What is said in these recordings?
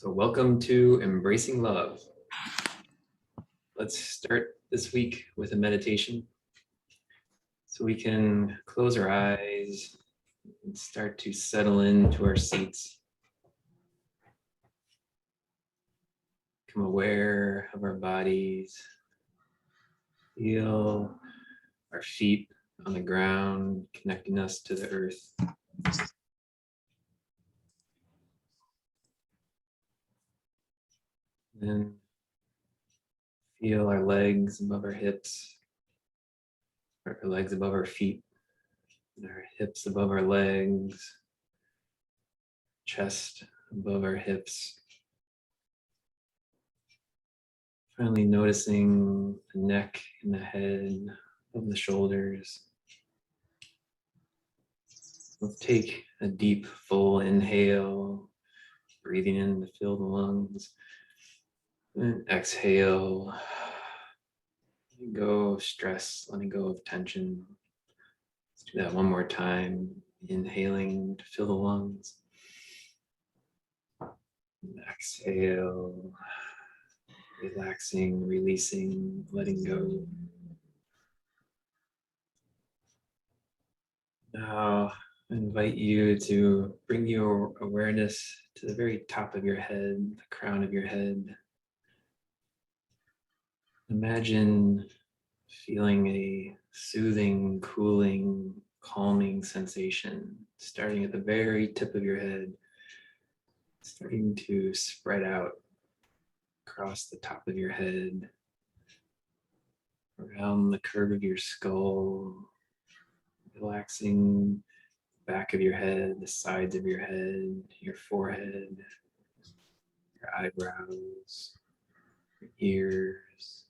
So welcome to Embracing Love. Let's start this week with a meditation so we can close our eyes and start to settle into our seats. Become aware of our bodies. Feel our feet on the ground, connecting us to the earth. Then feel our legs above our hips, our legs above our feet, and our hips above our legs, chest above our hips. Finally noticing the neck and the head, above the shoulders. We'll take a deep, full inhale, breathing in to fill the lungs. And exhale, letting go of stress, letting go of tension. Let's do that one more time. Inhaling to fill the lungs. And exhale, relaxing, releasing, letting go. Now, I invite you to bring your awareness to the very top of your head, the crown of your head. Imagine feeling a soothing, cooling, calming sensation starting at the very tip of your head, starting to spread out across the top of your head, around the curve of your skull, relaxing the back of your head, the sides of your head, your forehead, your eyebrows, your ears,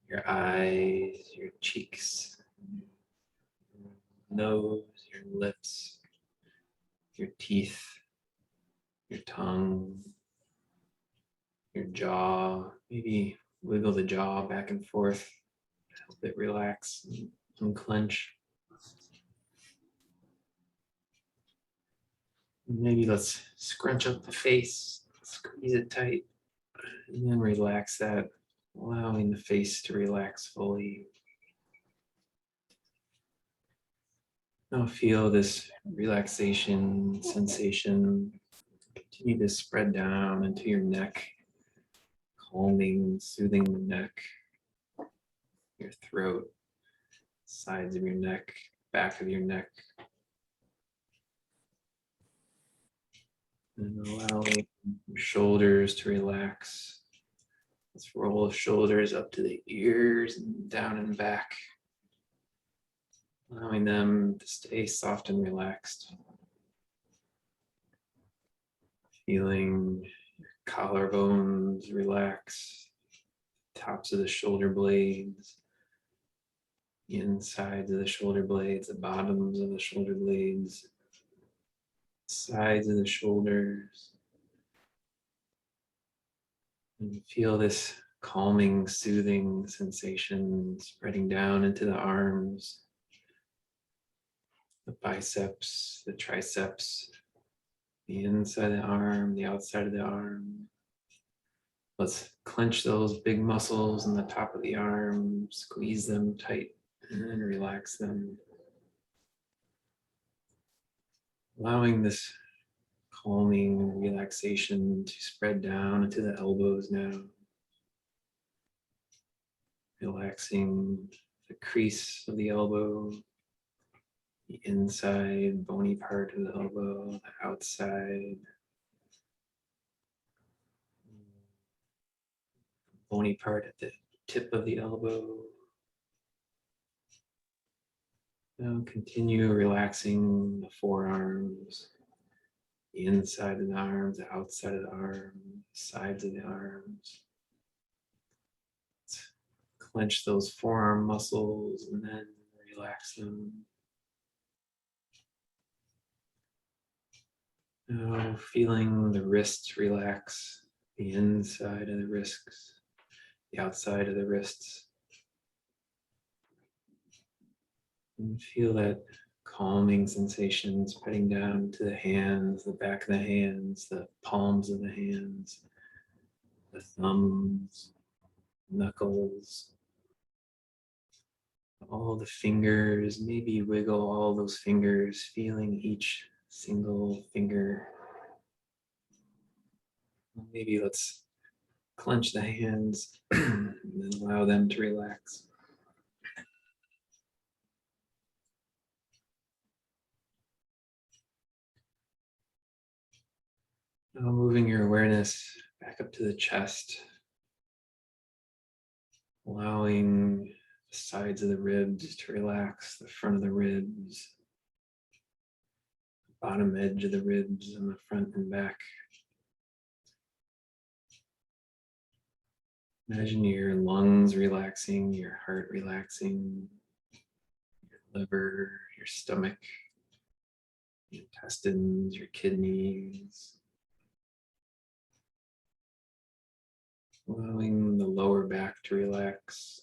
your eyes, your cheeks, your nose, your lips, your teeth, your tongue, your jaw. Maybe wiggle the jaw back and forth to help it relax and unclench. Maybe let's scrunch up the face, squeeze it tight, and then relax that, allowing the face to relax fully. Now feel this relaxation sensation continue to spread down into your neck, calming, soothing the neck, your throat, sides of your neck, back of your neck. And allowing your shoulders to relax. Let's roll the shoulders up to the ears and down and back, allowing them to stay soft and relaxed. Feeling your collarbones relax, tops of the shoulder blades, the insides of the shoulder blades, the bottoms of the shoulder blades, sides of the shoulders. And feel this calming, soothing sensation spreading down into the arms, the biceps, the triceps, the inside of the arm, the outside of the arm. Let's clench those big muscles in the top of the arm, squeeze them tight and relax them. Allowing this calming relaxation to spread down into the elbows now. Relaxing the crease of the elbow, the inside bony part of the elbow, the outside bony part at the tip of the elbow. Now continue relaxing the forearms, the inside of the arms, the outside of the arms, sides of the arms. Let's clench those forearm muscles and then relax them. Now feeling the wrists relax, the inside of the wrists, the outside of the wrists. And feel that calming sensation spreading down to the hands, the back of the hands, the palms of the hands, the thumbs, knuckles, all the fingers. Maybe wiggle all those fingers, feeling each single finger. Maybe let's clench the hands and then allow them to relax. Now moving your awareness back up to the chest, allowing the sides of the ribs to relax, the front of the ribs, the bottom edge of the ribs, and the front and back. Imagine your lungs relaxing, your heart relaxing, your liver, your stomach, your intestines, your kidneys. Allowing the lower back to relax,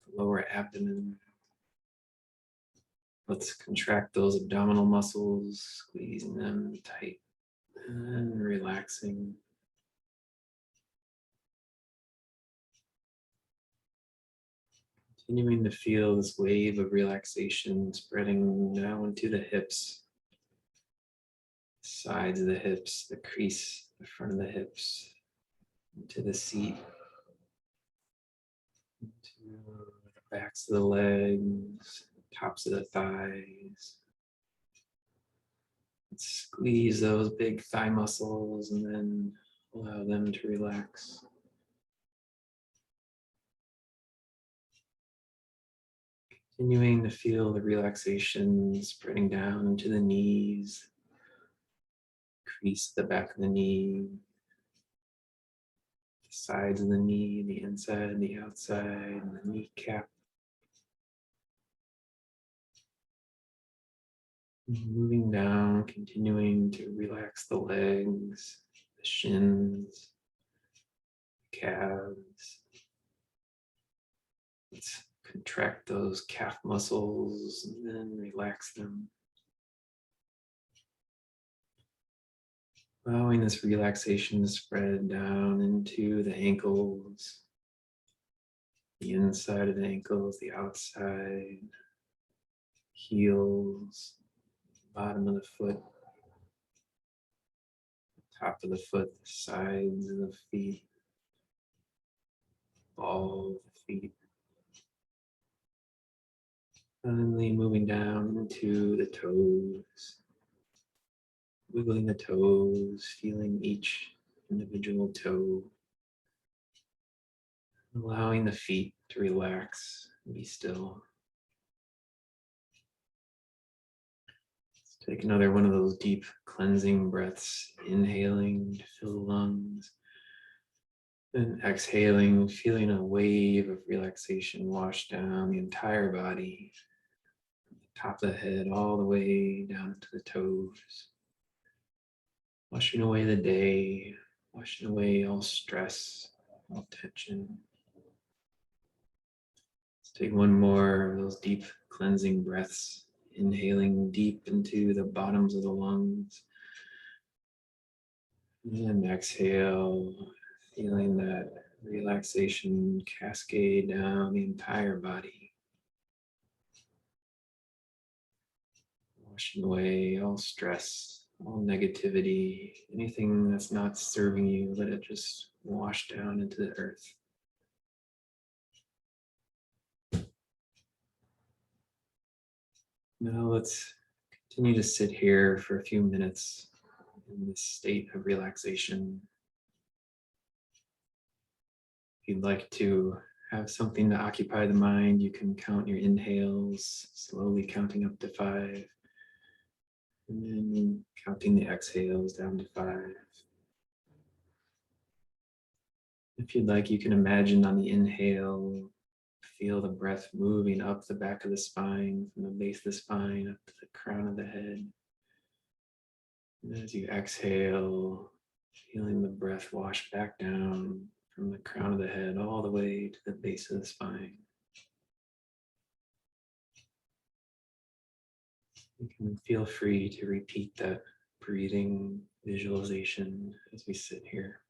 the lower abdomen. Let's contract those abdominal muscles, squeezing them tight and relaxing. Continuing to feel this wave of relaxation spreading now into the hips, sides of the hips, the crease, the front of the hips, into the seat, into the backs of the legs, tops of the thighs. Let's squeeze those big thigh muscles and then allow them to relax. Continuing to feel the relaxation spreading down into the knees, crease the back of the knee, the sides of the knee, the inside and the outside, and the kneecap. Moving down, continuing to relax the legs, the shins, calves. Let's contract those calf muscles and then relax them. Allowing this relaxation to spread down into the ankles, the inside of the ankles, the outside, heels, bottom of the foot, top of the foot, the sides of the feet, ball of the feet. Finally moving down into the toes, wiggling the toes, feeling each individual toe, allowing the feet to relax and be still. Let's take another one of those deep cleansing breaths, inhaling to fill the lungs, then exhaling, feeling a wave of relaxation wash down the entire body, from the top of the head all the way down to the toes. Washing away the day, washing away all stress, all tension. Let's take one more of those deep cleansing breaths, inhaling deep into the bottoms of the lungs. And exhale, feeling that relaxation cascade down the entire body. Washing away all stress, all negativity, anything that's not serving you, let it just wash down into the earth. Now let's continue to sit here for a few minutes in this state of relaxation. If you'd like to have something to occupy the mind, you can count your inhales, slowly counting up to 5. And then counting the exhales down to 5. If you'd like, you can imagine on the inhale, feel the breath moving up the back of the spine, from the base of the spine up to the crown of the head. And as you exhale, feeling the breath wash back down from the crown of the head all the way to the base of the spine. You can feel free to repeat that breathing visualization as we sit here.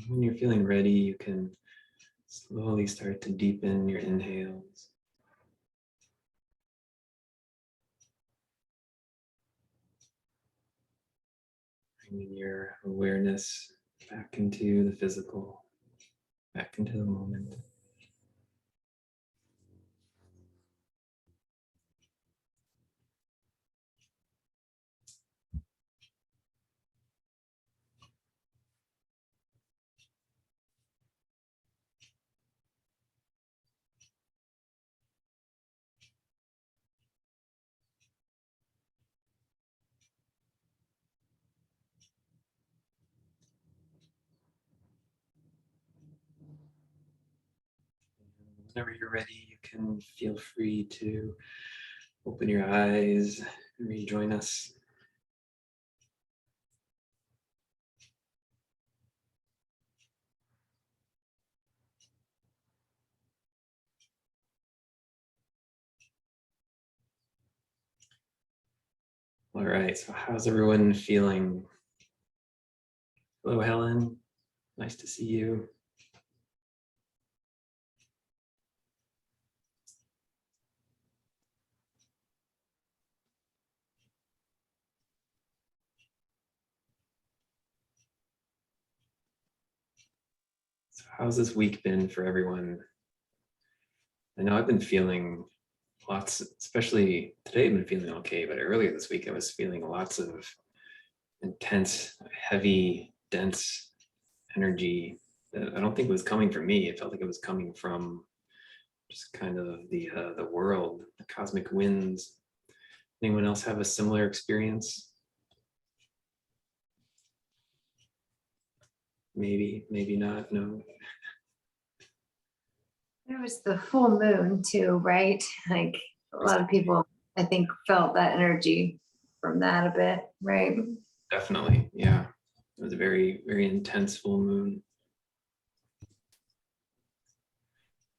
When you're feeling ready, you can Slowly start to deepen your inhales. Bringing your awareness back into the physical, back into the moment. Whenever you're ready, you can feel free to open your eyes and rejoin us. All right, so how's everyone feeling? Hello, Helen. Nice to see you. So how's this week been for everyone? I know I've been feeling lots, especially today I've been feeling okay, but earlier this week I was feeling lots of intense, heavy, dense energy that I don't think was coming from me. It felt like it was coming from just kind of the world, the cosmic winds. Anyone else have a similar experience? Maybe, maybe not. No. There was the full moon too, right? Like a lot of people, I think, felt that energy from that a bit, right? Definitely, yeah. It was a very, very intense full moon.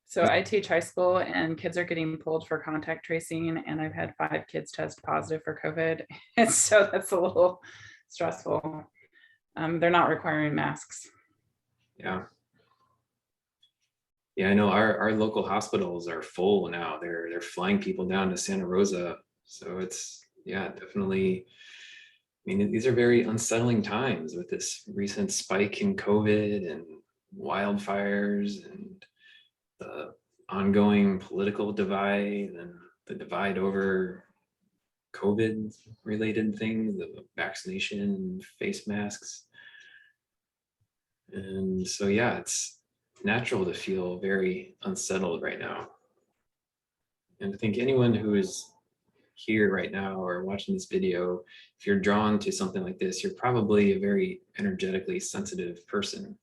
So I teach high school and kids are getting pulled for contact tracing, and I've had 5 kids test positive for COVID. And so that's a little stressful. They're not requiring masks. Yeah. Yeah, I know our local hospitals are full now. They're flying people down to Santa Rosa. So it's, yeah, definitely. I mean, these are very unsettling times with this recent spike in COVID and wildfires and the ongoing political divide and the divide over COVID related things, the vaccination, face masks. And so, yeah, it's natural to feel very unsettled right now. And I think anyone who is here right now or watching this video, if you're drawn to something like this, you're probably a very energetically sensitive person.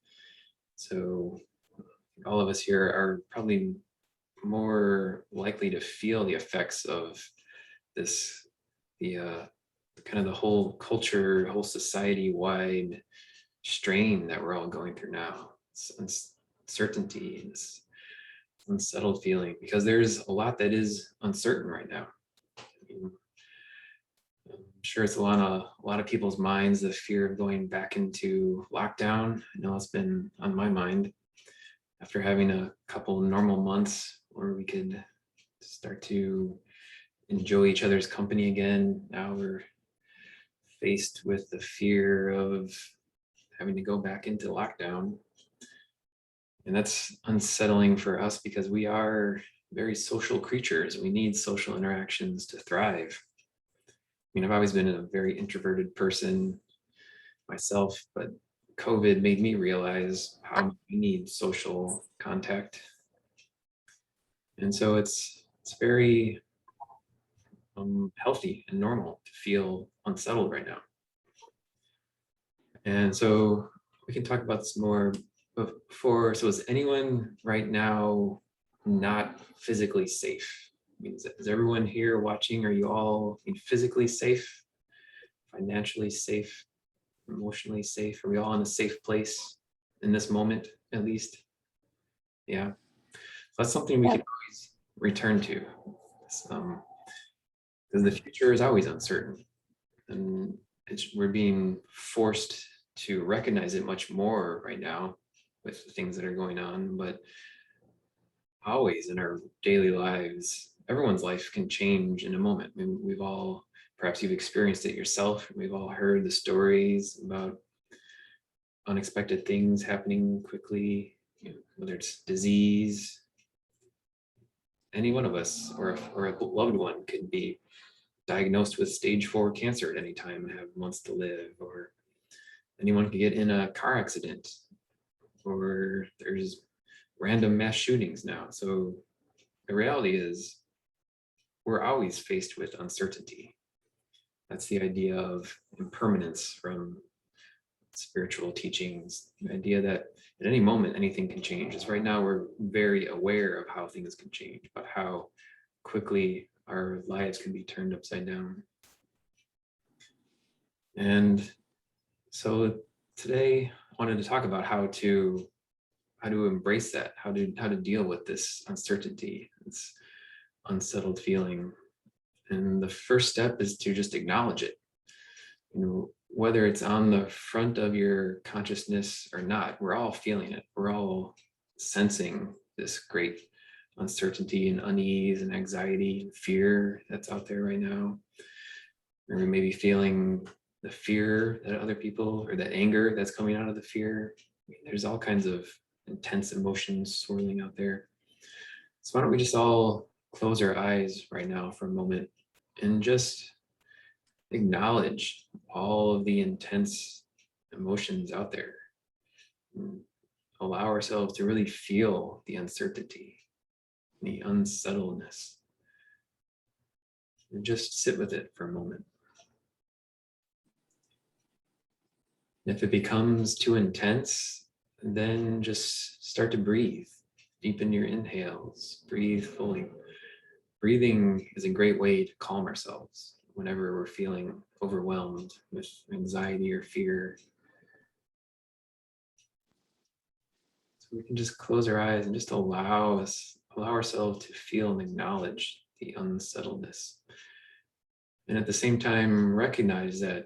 So all of us here are probably more likely to feel the effects of this, the kind of the whole culture, whole society-wide strain that we're all going through now. It's uncertainty, this unsettled feeling, because there's a lot that is uncertain right now. I mean, I'm sure it's a lot of people's minds, the fear of going back into lockdown. I know it's been on my mind after having a couple normal months where we could start to enjoy each other's company again. Now we're faced with the fear of having to go back into lockdown. And that's unsettling for us because we are very social creatures. We need social interactions to thrive. I mean, I've always been a very introverted person myself, but COVID made me realize how much we need social contact. And so it's very healthy and normal to feel unsettled right now. And so we can talk about this more before. So is anyone right now not physically safe? I mean, is everyone here watching? Are you all physically safe, financially safe, emotionally safe? Are we all in a safe place in this moment, at least? Yeah. So that's something we can always return to. Because the future is always uncertain. And we're being forced to recognize it much more right now with the things that are going on. But always in our daily lives, everyone's life can change in a moment. I mean, we've all, perhaps you've experienced it yourself. We've all heard the stories about unexpected things happening quickly, whether it's disease. Any one of us or a loved one could be diagnosed with stage 4 cancer at any time and have months to live, or anyone could get in a car accident, or there's random mass shootings now. So the reality is we're always faced with uncertainty. That's the idea of impermanence from spiritual teachings, the idea that at any moment anything can change. As right now we're very aware of how things can change, but how quickly our lives can be turned upside down. And so today I wanted to talk about how to embrace that, how to deal with this uncertainty, this unsettled feeling. And the first step is to just acknowledge it. Whether it's on the front of your consciousness or not, we're all feeling it. We're all sensing this great uncertainty and unease and anxiety and fear that's out there right now. Or we may be feeling the fear that other people, or that anger that's coming out of the fear. There's all kinds of intense emotions swirling out there. So why don't we just all close our eyes right now for a moment and just acknowledge all of the intense emotions out there. Allow ourselves to really feel the uncertainty, the unsettledness, and just sit with it for a moment. If it becomes too intense, then just start to breathe. Deepen your inhales, breathe fully. Breathing is a great way to calm ourselves whenever we're feeling overwhelmed with anxiety or fear. So we can just close our eyes and just allow ourselves to feel and acknowledge the unsettledness. And at the same time, recognize that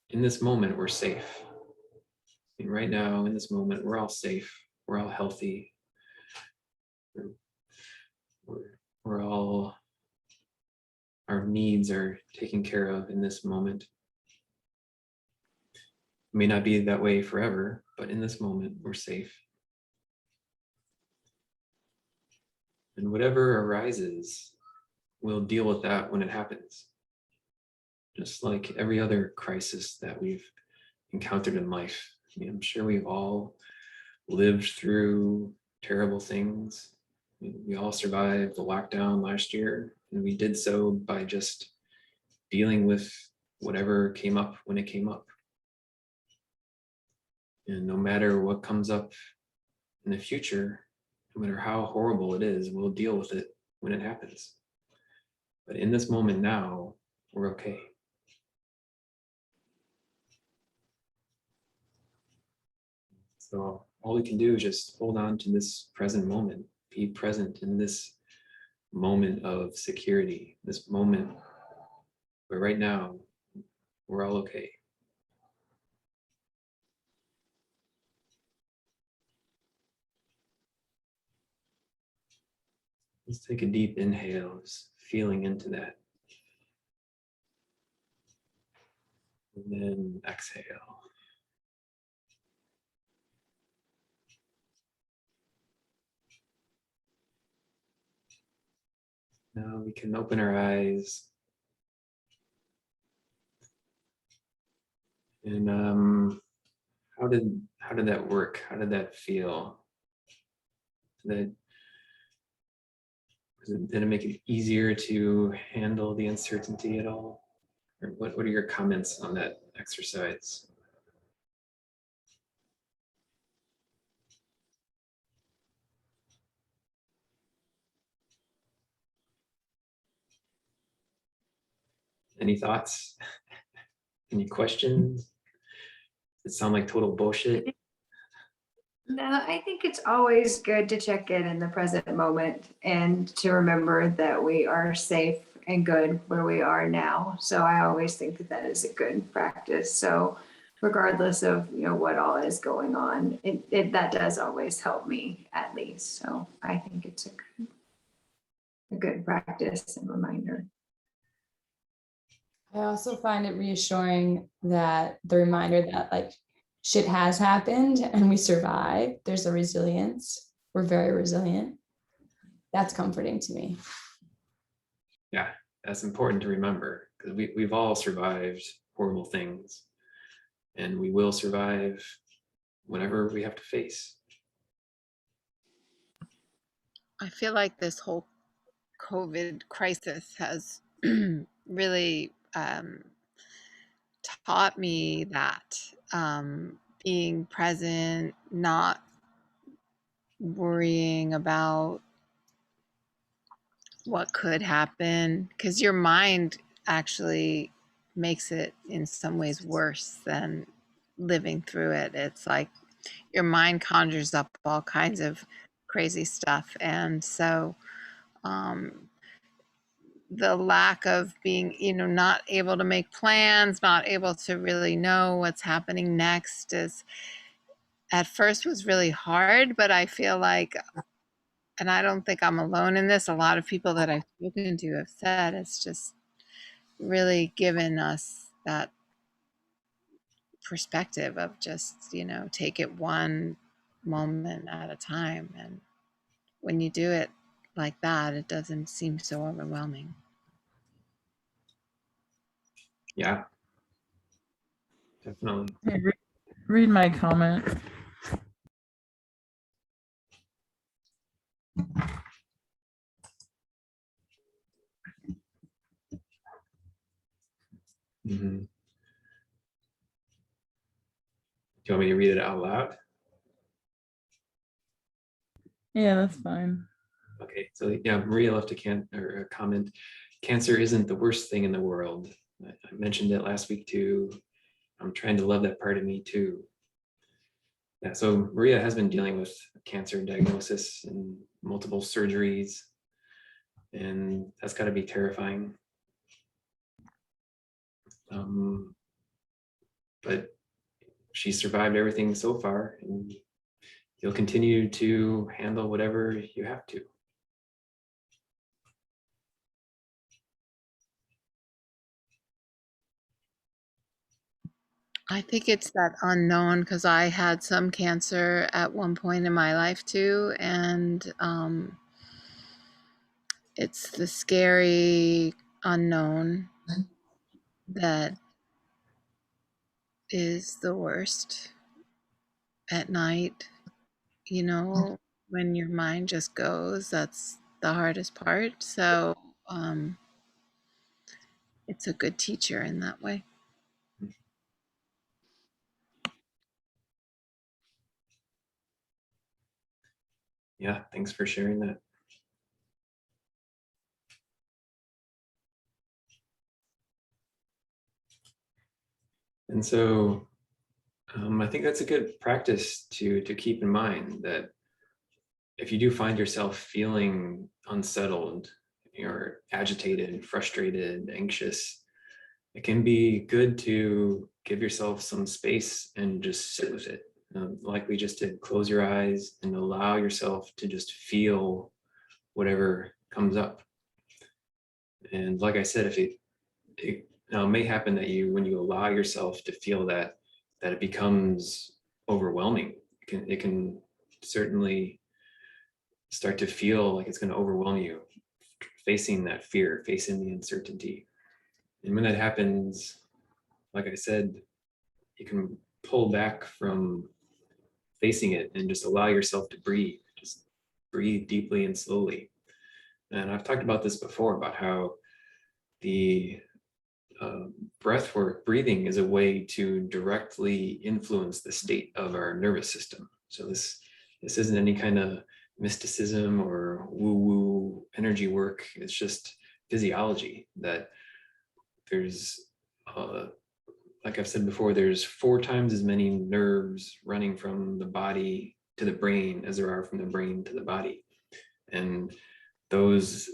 in this moment, we're safe. And right now, in this moment, we're all safe. We're all healthy. We're all, our needs are taken care of in this moment. It may not be that way forever, but in this moment, we're safe. And whatever arises, we'll deal with that when it happens. Just like every other crisis that we've encountered in life. I mean, I'm sure we've all lived through terrible things. We all survived the lockdown last year, and we did so by just dealing with whatever came up when it came up. And no matter what comes up in the future, no matter how horrible it is, we'll deal with it when it happens. But in this moment now, we're okay. So all we can do is just hold on to this present moment, be present in this moment of security, this moment where right now we're all okay. Let's take a deep inhale, just feeling into that. And then exhale. Now we can open our eyes. And how did that work? How did that feel? Did it make it easier to handle the uncertainty at all? Or what are your comments on that exercise? Any thoughts? Any questions? Does it sound like total bullshit? No, I think it's always good to check in the present moment and to remember that we are safe and good where we are now. So I always think that that is a good practice. So regardless of, what all is going on. That does always help me, at least. So I think it's a good practice and reminder. I also find it reassuring that the reminder that like shit has happened and we survived. There's a resilience. We're very resilient. That's comforting to me. Yeah, that's important to remember, because we've all survived horrible things, and we will survive whatever we have to face. I feel like this whole COVID crisis has really taught me that being present, not worrying about what could happen, because your mind actually makes it in some ways worse than living through it. It's like your mind conjures up all kinds of crazy stuff. And so the lack of being, not able to make plans, not able to really know what's happening next is at first was really hard, but I feel like, and I don't think I'm alone in this, a lot of people that I've spoken to have said it's just really given us that perspective of just, take it one moment at a time. And when you do it like that, it doesn't seem so overwhelming. Yeah, definitely. Hey, read my comment. Mm-hmm. Do you want me to read it out loud? Yeah, that's fine. Okay, so yeah, Maria left a comment. Cancer isn't the worst thing in the world. I mentioned it last week too. I'm trying to love that part of me too. Yeah, so Maria has been dealing with cancer diagnosis and multiple surgeries, and that's got to be terrifying. But she survived everything so far, and you'll continue to handle whatever you have to. I think it's that unknown, because I had some cancer at one point in my life too. And it's the scary unknown that is the worst at night. When your mind just goes, that's the hardest part. So it's a good teacher in that way. Yeah, thanks for sharing that. And so I think that's a good practice to keep in mind, that if you do find yourself feeling unsettled, or agitated, frustrated, anxious, it can be good to give yourself some space and just sit with it. Like we just did, close your eyes and allow yourself to just feel whatever comes up. And like I said, if it may happen that when you allow yourself to feel that it becomes overwhelming. It can certainly start to feel like it's going to overwhelm you, facing that fear, facing the uncertainty. And when that happens, like I said, you can pull back from facing it and just allow yourself to breathe. Just breathe deeply and slowly. And I've talked about this before, about how the breath work, breathing, is a way to directly influence the state of our nervous system. So this isn't any kind of mysticism or woo-woo energy work. It's just physiology, that there's like I've said before, there's 4 times as many nerves running from the body to the brain as there are from the brain to the body. And there's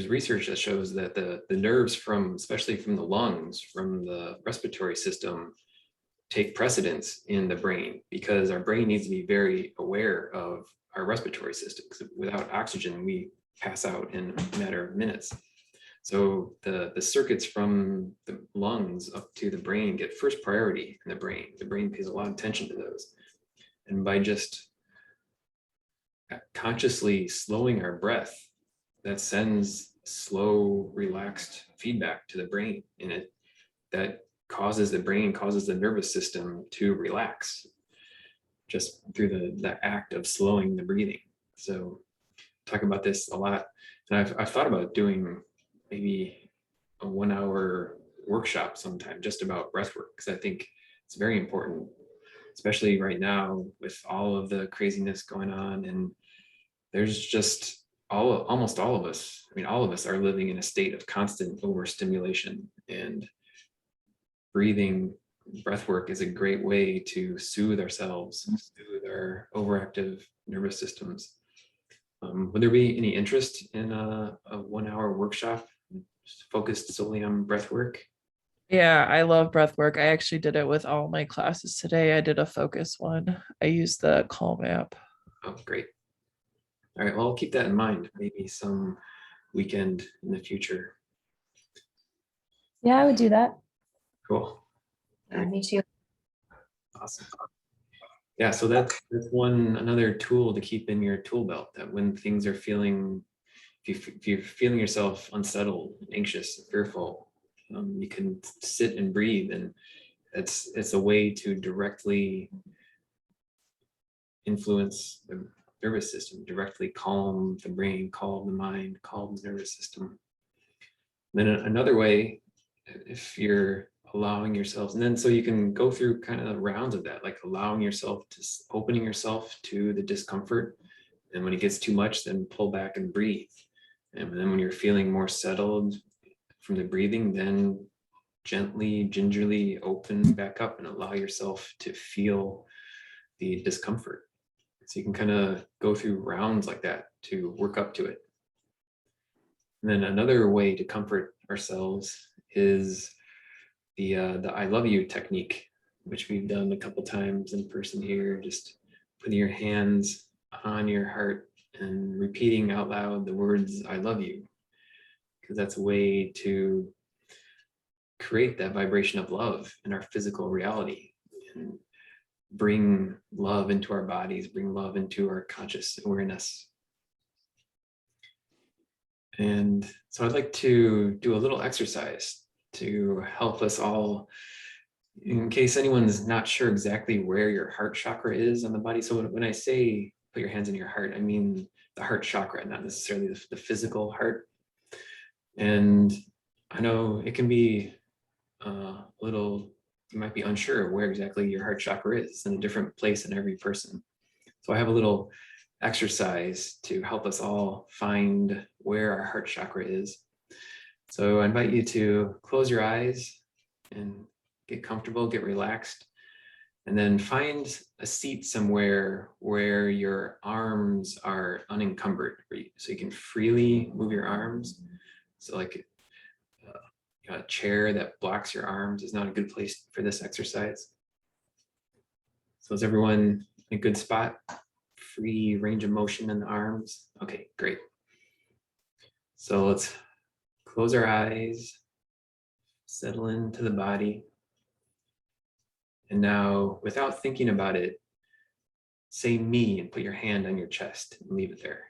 research that shows that the nerves especially from the lungs, from the respiratory system, take precedence in the brain, because our brain needs to be very aware of our respiratory system. 'Cause without oxygen, we pass out in a matter of minutes. So the circuits from the lungs up to the brain get first priority in the brain. The brain pays a lot of attention to those. And by just consciously slowing our breath, that sends slow, relaxed feedback to the brain, and that causes the nervous system to relax just through the act of slowing the breathing. So talk about this a lot, and I've thought about doing maybe a 1 hour workshop sometime just about breath work, because I think it's very important, especially right now with all of the craziness going on. And there's just almost all of us, I mean, all of us are living in a state of constant overstimulation, and breath work is a great way to soothe ourselves, soothe our overactive nervous systems. Would there be any interest in a 1 hour workshop focused solely on breath work? Yeah, I love breath work. I actually did it with all my classes today. I did a focus one. I used the Calm app. Oh, great. All right, well, I'll keep that in mind, maybe some weekend in the future. Yeah, I would do that. Cool. Yeah, me too. Awesome. Yeah, so that's another tool to keep in your tool belt, that when things are feeling, if you're feeling yourself unsettled, anxious, fearful, you can sit and breathe, and it's a way to directly influence the nervous system, directly calm the brain, calm the mind, calm the nervous system. And then another way, if you're allowing yourselves, and then so you can go through kind of rounds of that, like allowing yourself to, opening yourself to the discomfort, and when it gets too much, then pull back and breathe. And then when you're feeling more settled from the breathing, then gently, gingerly open back up and allow yourself to feel the discomfort. So you can kind of go through rounds like that to work up to it. And then another way to comfort ourselves is the I love you technique, which we've done a couple times in person here, just putting your hands on your heart and repeating out loud the words I love you, because that's a way to create that vibration of love in our physical reality and bring love into our bodies, bring love into our conscious awareness. And so I'd like to do a little exercise to help us all, in case anyone's not sure exactly where your heart chakra is on the body. So when I say put your hands in your heart, I mean the heart chakra, not necessarily the physical heart. And I know it can be a little, you might be unsure of where exactly your heart chakra is. It's in a different place in every person. So I have a little exercise to help us all find where our heart chakra is. So I invite you to close your eyes and get comfortable, get relaxed, and then find a seat somewhere where your arms are unencumbered, so you can freely move your arms. So like a chair that blocks your arms is not a good place for this exercise. So is everyone in a good spot? Free range of motion in the arms? Okay, great. So let's close our eyes, settle into the body. And now, without thinking about it, say me and put your hand on your chest and leave it there.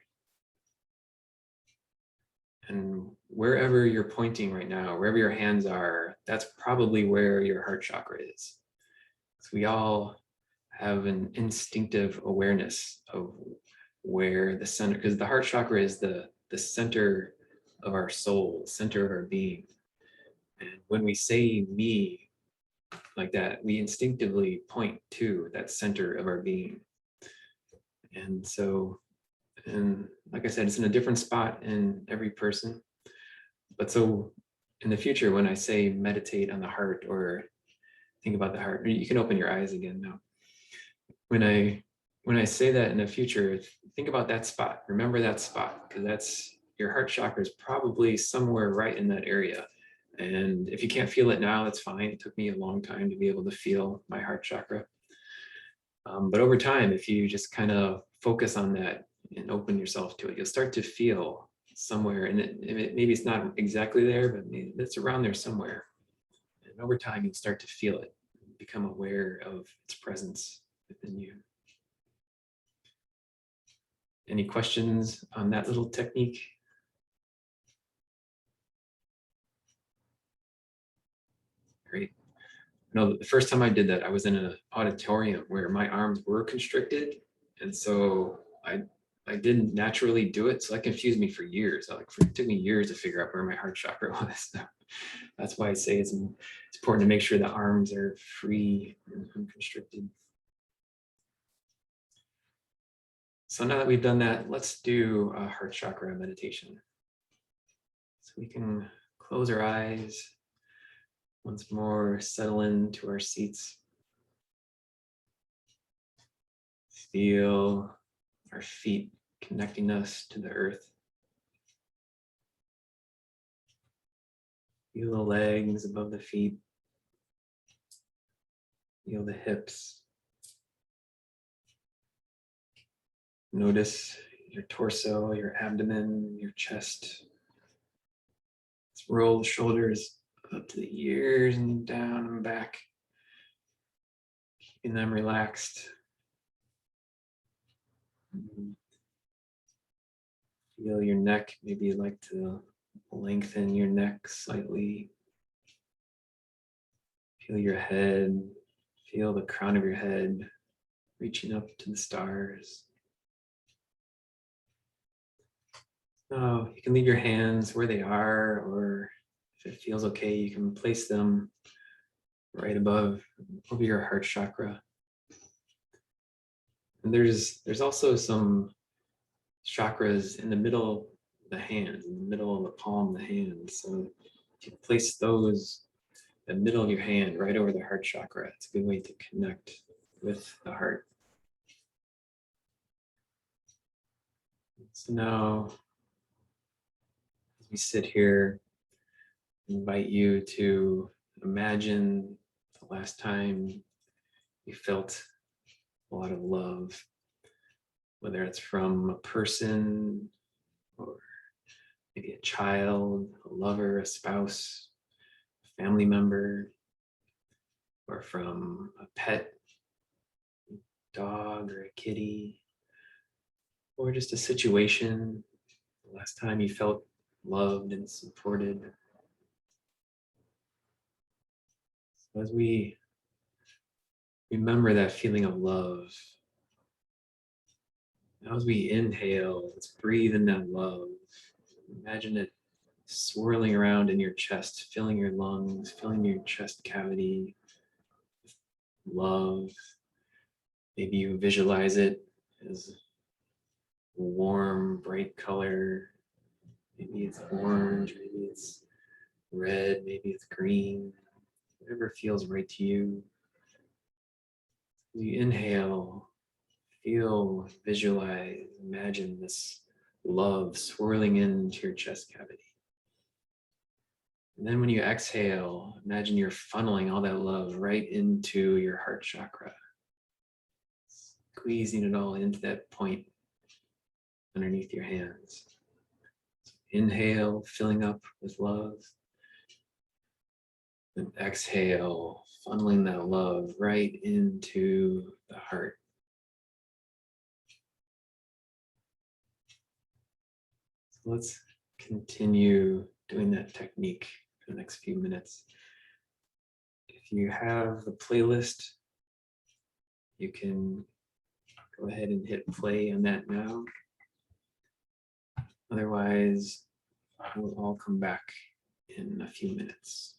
And wherever you're pointing right now, wherever your hands are, that's probably where your heart chakra is. So we all have an instinctive awareness of where the center, because the heart chakra is the center of our soul, the center of our being. And when we say me like that, we instinctively point to that center of our being. And so, and like I said, it's in a different spot in every person. But so in the future, when I say meditate on the heart or think about the heart, you can open your eyes again now. When I say that in the future, think about that spot. Remember that spot, because that's your heart chakra is probably somewhere right in that area. And if you can't feel it now, that's fine. It took me a long time to be able to feel my heart chakra. But over time, if you just kind of focus on that and open yourself to it, you'll start to feel somewhere. And maybe it's not exactly there, but maybe it's around there somewhere. And over time, you'll start to feel it, become aware of its presence within you. Any questions on that little technique? Great. No, the first time I did that, I was in an auditorium where my arms were constricted. And so I didn't naturally do it. So that confused me for years. It took me years to figure out where my heart chakra was. So that's why I say it's important to make sure the arms are free and unconstricted. So now that we've done that, let's do a heart chakra meditation. So we can close our eyes, once more settle into our seats. Feel our feet connecting us to the earth. Feel the legs above the feet. Feel the hips. Notice your torso, your abdomen, your chest. Let's roll the shoulders up to the ears and down and back. Keeping them relaxed. Feel your neck. Maybe you'd like to lengthen your neck slightly. Feel your head. Feel the crown of your head reaching up to the stars. Oh, you can leave your hands where they are, or if it feels okay, you can place them right above, over your heart chakra. And there's also some chakras in the middle of the hand, in the middle of the palm of the hand. So if you place those in the middle of your hand, right over the heart chakra, it's a good way to connect with the heart. So now, as we sit here, I invite you to imagine the last time you felt a lot of love, whether it's from a person or maybe a child, a lover, a spouse, a family member, or from a pet, dog or a kitty, or just a situation, the last time you felt loved and supported. So as we remember that feeling of love, now as we inhale, let's breathe in that love. Imagine it swirling around in your chest, filling your lungs, filling your chest cavity with love. Maybe you visualize it as a warm, bright color. Maybe it's orange, maybe it's red, maybe it's green, whatever feels right to you. You inhale, feel, visualize, imagine this love swirling into your chest cavity. And then when you exhale, imagine you're funneling all that love right into your heart chakra, squeezing it all into that point underneath your hands. So inhale, filling up with love. And exhale, funneling that love right into the heart. So let's continue doing that technique for the next few minutes. If you have the playlist, you can go ahead and hit play on that now. Otherwise, we'll all come back in a few minutes.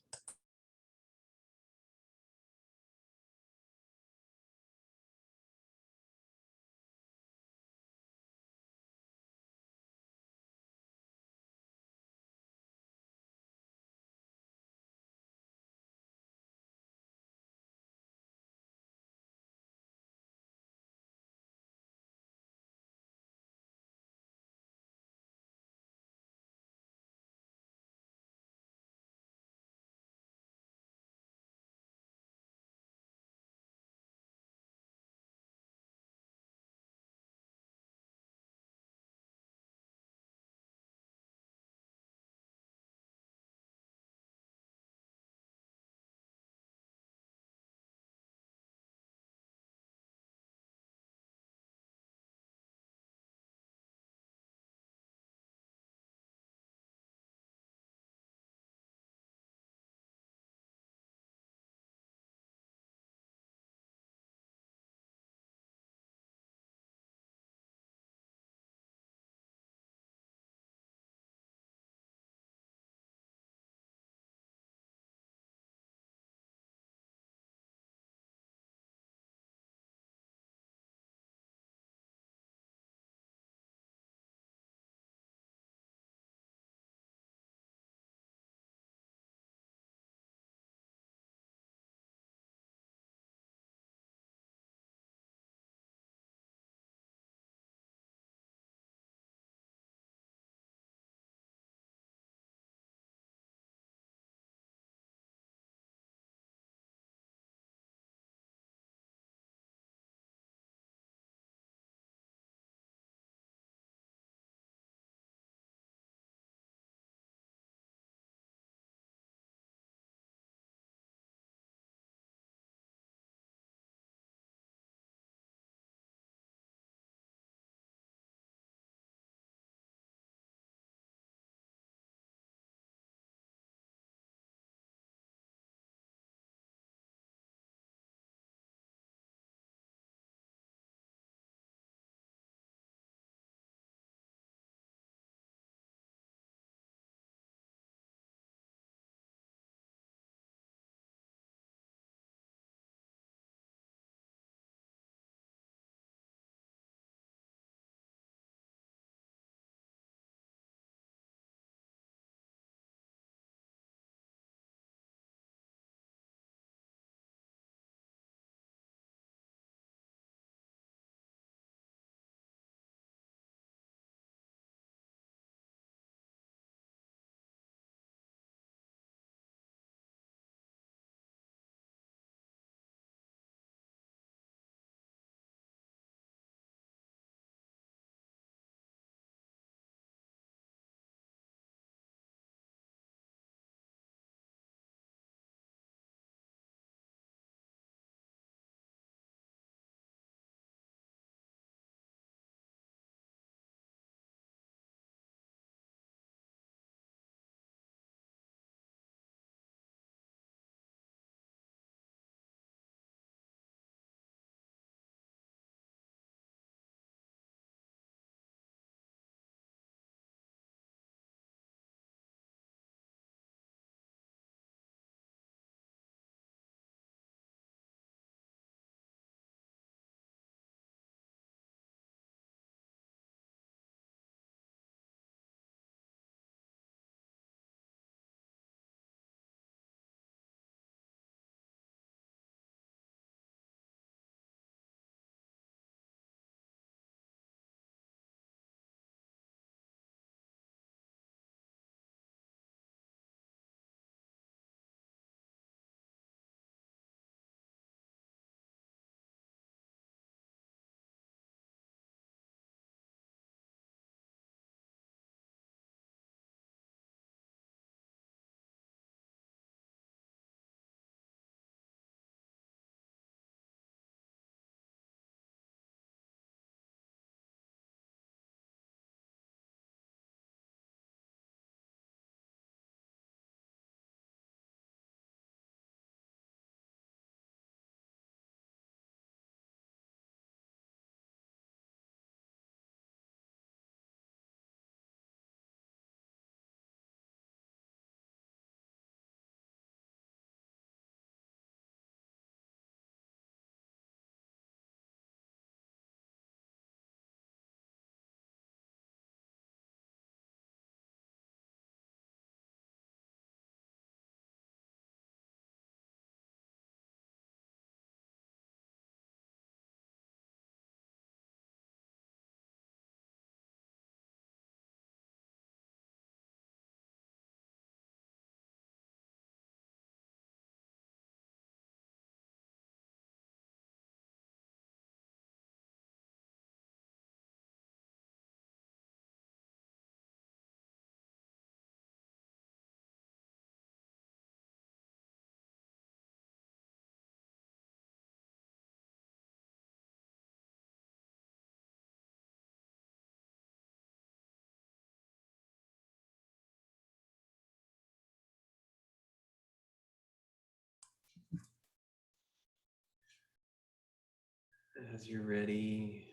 As you're ready,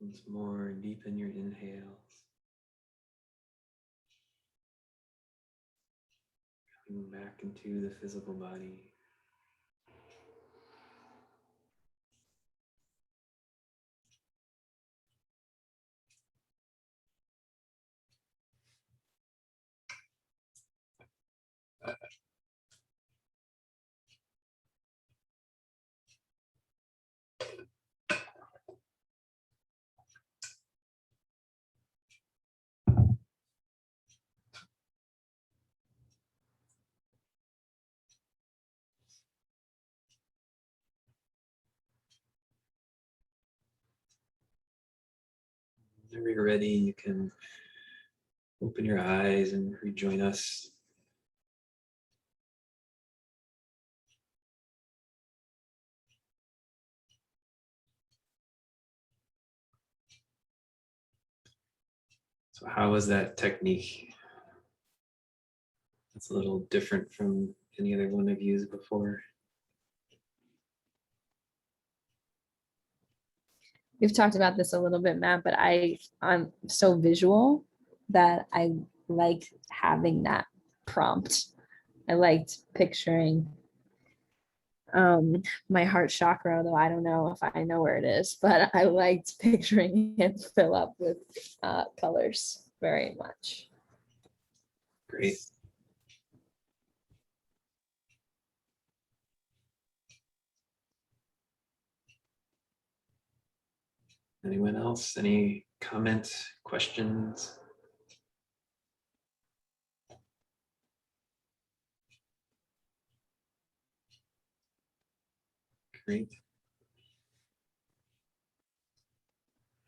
once more, deepen your inhales. Coming back into the physical body. Whenever you're ready, you can open your eyes and rejoin us. So how was that technique? It's a little different from any other one I've used before. We've talked about this a little bit, Matt, but I'm so visual that I liked having that prompt. I liked picturing my heart chakra, though I don't know if I know where it is, but I liked picturing it fill up with colors very much. Great. Anyone else? Any comments, questions? Great.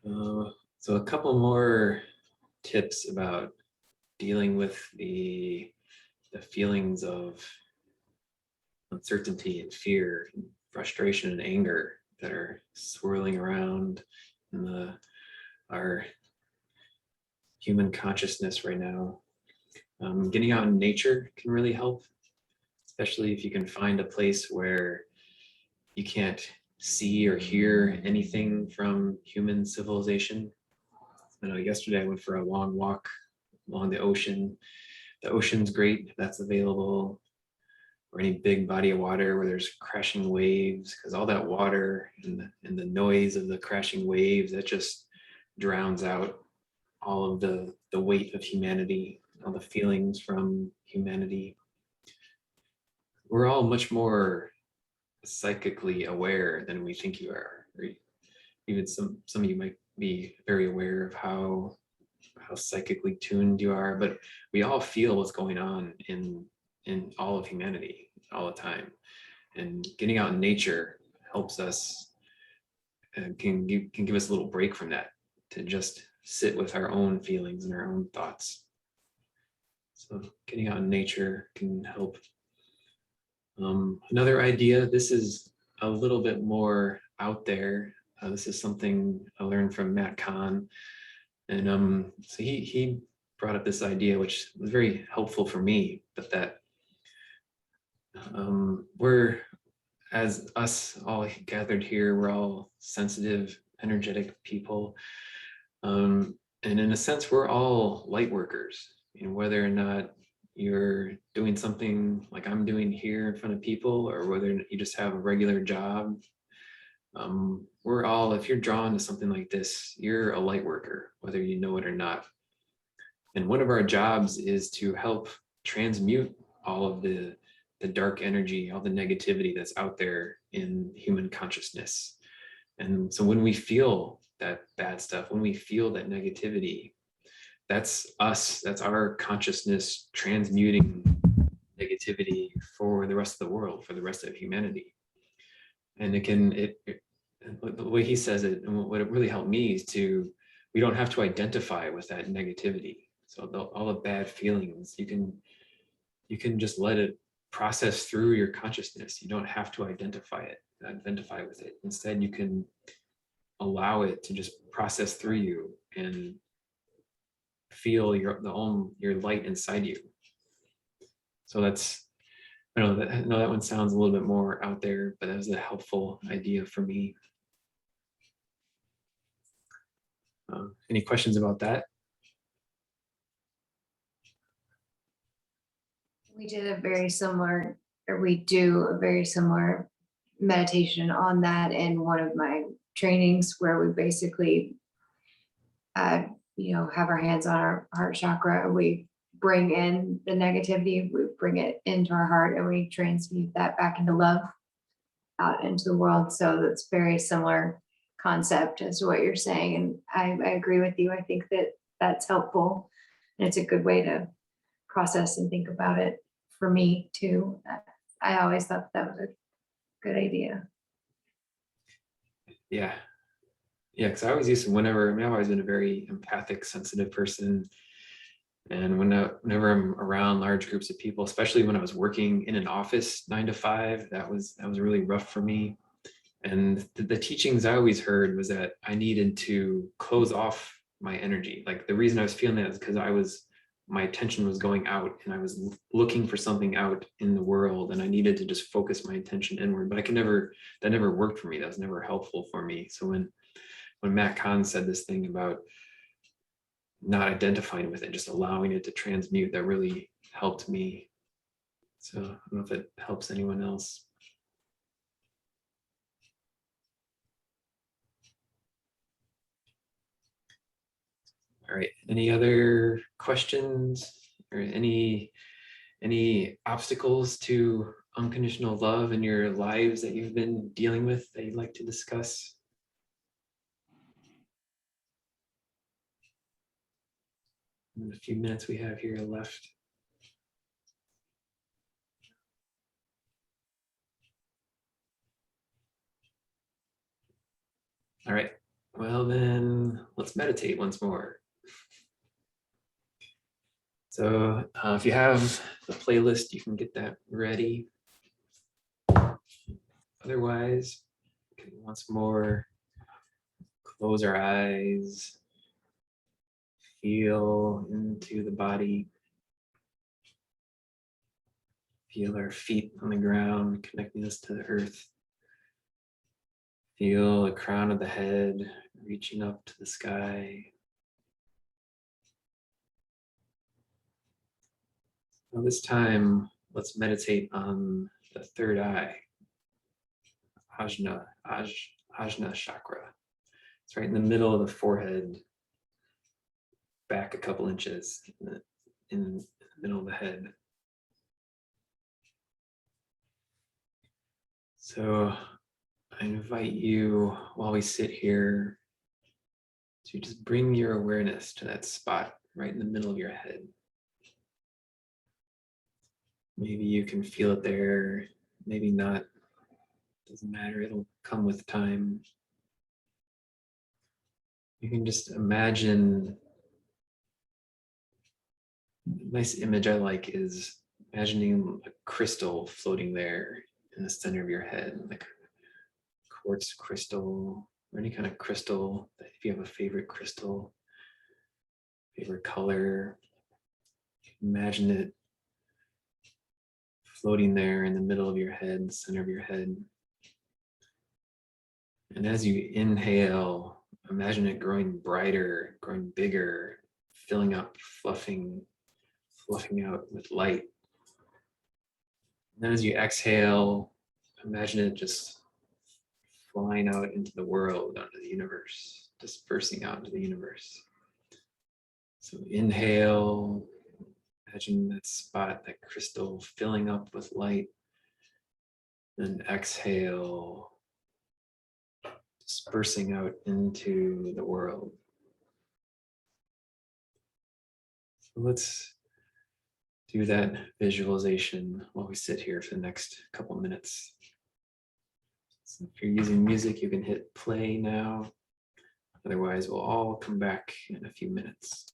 So a couple more tips about dealing with the feelings of uncertainty and fear, and frustration and anger that are swirling around in our human consciousness right now. Getting out in nature can really help, especially if you can find a place where you can't see or hear anything from human civilization. I know yesterday I went for a long walk along the ocean. The ocean's great if that's available, or any big body of water where there's crashing waves, because all that water and the noise of the crashing waves, that just drowns out all of the weight of humanity, all the feelings from humanity. We're all much more psychically aware than we think you are. Or even some of you might be very aware of how psychically tuned you are, but we all feel what's going on in all of humanity all the time. And getting out in nature helps us and can give us a little break from that, to just sit with our own feelings and our own thoughts. So getting out in nature can help. Another idea, this is a little bit more out there. This is something I learned from Matt Kahn. And so he brought up this idea, which was very helpful for me, but that we're, as us all gathered here, we're all sensitive, energetic people. And in a sense, we're all light workers. You know, whether or not you're doing something like I'm doing here in front of people, or whether you just have a regular job, we're all, if you're drawn to something like this, you're a light worker, whether you know it or not. And one of our jobs is to help transmute all of the dark energy, all the negativity that's out there in human consciousness. And so when we feel that bad stuff, when we feel that negativity, that's us, that's our consciousness transmuting negativity for the rest of the world, for the rest of humanity. And the way he says it, and what it really helped me is we don't have to identify with that negativity. So all the bad feelings, you can just let it process through your consciousness. You don't have to identify with it. Instead, you can allow it to just process through you and feel your light inside you. So that's, I know that one sounds a little bit more out there, but that was a helpful idea for me. Any questions about that? We did a very similar, or we do a very similar meditation on that in one of my trainings, where we basically, have our hands on our heart chakra. We bring in the negativity, we bring it into our heart, and we transmute that back into love out into the world. So that's very similar concept as to what you're saying. And I agree with you. I think that that's helpful. And it's a good way to process and think about it for me too. I always thought that was a good idea. Yeah. Yeah, because I always used to, I've always been a very empathic, sensitive person. And whenever I'm around large groups of people, especially when I was working in an office 9 to 5, that was really rough for me. And the teachings I always heard was that I needed to close off my energy. Like the reason I was feeling that is because my attention was going out and I was looking for something out in the world, and I needed to just focus my attention inward. But that never worked for me. That was never helpful for me. So when Matt Kahn said this thing about not identifying with it, just allowing it to transmute, that really helped me. So I don't know if it helps anyone else. All right, any other questions or any obstacles to unconditional love in your lives that you've been dealing with that you'd like to discuss? In the few minutes we have here left. All right, well then let's meditate once more. So if you have the playlist, you can get that ready. Otherwise, we can once more close our eyes, feel into the body, feel our feet on the ground, connecting us to the earth. Feel the crown of the head reaching up to the sky. Now this time, let's meditate on the third eye, Ajna chakra. It's right in the middle of the forehead, back a couple inches in the middle of the head. So I invite you, while we sit here, to just bring your awareness to that spot right in the middle of your head. Maybe you can feel it there, maybe not. Doesn't matter, it'll come with time. You can just imagine, a nice image I like is imagining a crystal floating there in the center of your head, like quartz crystal or any kind of crystal. If you have a favorite crystal, favorite color, imagine it floating there in the middle of your head, the center of your head. And as you inhale, imagine it growing brighter, growing bigger, filling up, fluffing out with light. And then as you exhale, imagine it just flying out into the world, onto the universe, dispersing out into the universe. So inhale, imagine that spot, that crystal filling up with light. Then exhale, dispersing out into the world. So let's do that visualization while we sit here for the next couple minutes. So if you're using music, you can hit play now. Otherwise, we'll all come back in a few minutes.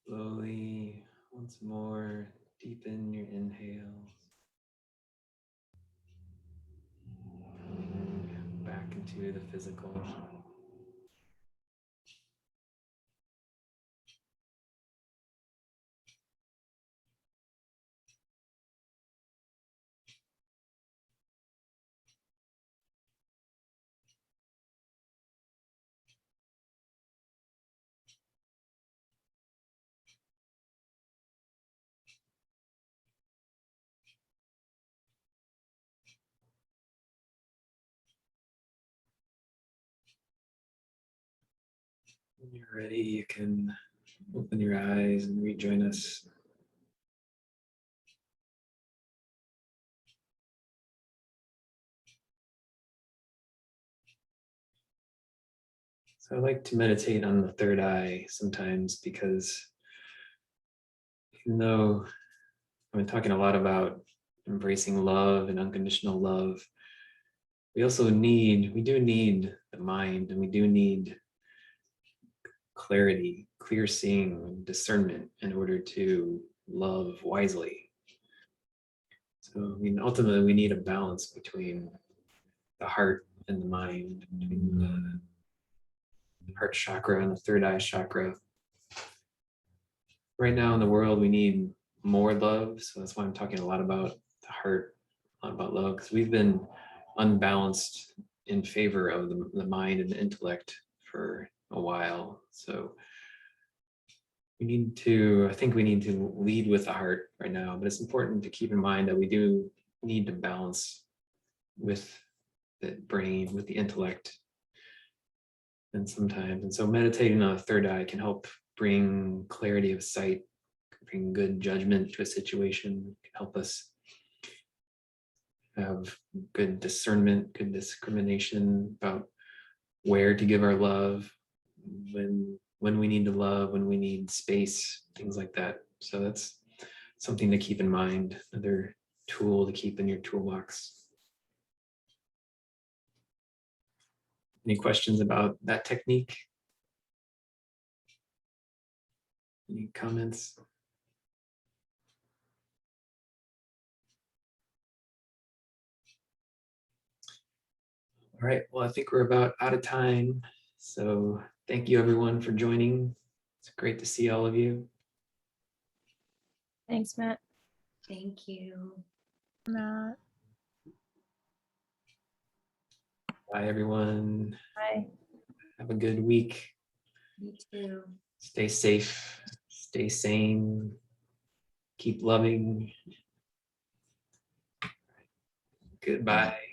Slowly, once more, deepen your inhales. Coming back into the physical. When you're ready, you can open your eyes and rejoin us. So I like to meditate on the third eye sometimes because even though I've been talking a lot about embracing love and unconditional love, we do need the mind, and we do need clarity, clear seeing, discernment in order to love wisely. So, I mean, ultimately, we need a balance between the heart and the mind, between the heart chakra and the third eye chakra. Right now in the world, we need more love. So that's why I'm talking a lot about the heart, a lot about love, because we've been unbalanced in favor of the mind and the intellect for a while. So I think we need to lead with the heart right now, but it's important to keep in mind that we do need to balance with the brain, with the intellect. And so meditating on the third eye can help bring clarity of sight, bring good judgment to a situation, can help us have good discernment, good discrimination about where to give our love, when we need to love, when we need space, things like that. So that's something to keep in mind, another tool to keep in your toolbox. Any questions about that technique? Any comments? All right, well, I think we're about out of time. So thank you everyone for joining. It's great to see all of you. Thanks, Matt. Thank you. Matt. Bye everyone. Bye. Have a good week. You too. Stay safe, stay sane, keep loving. Goodbye.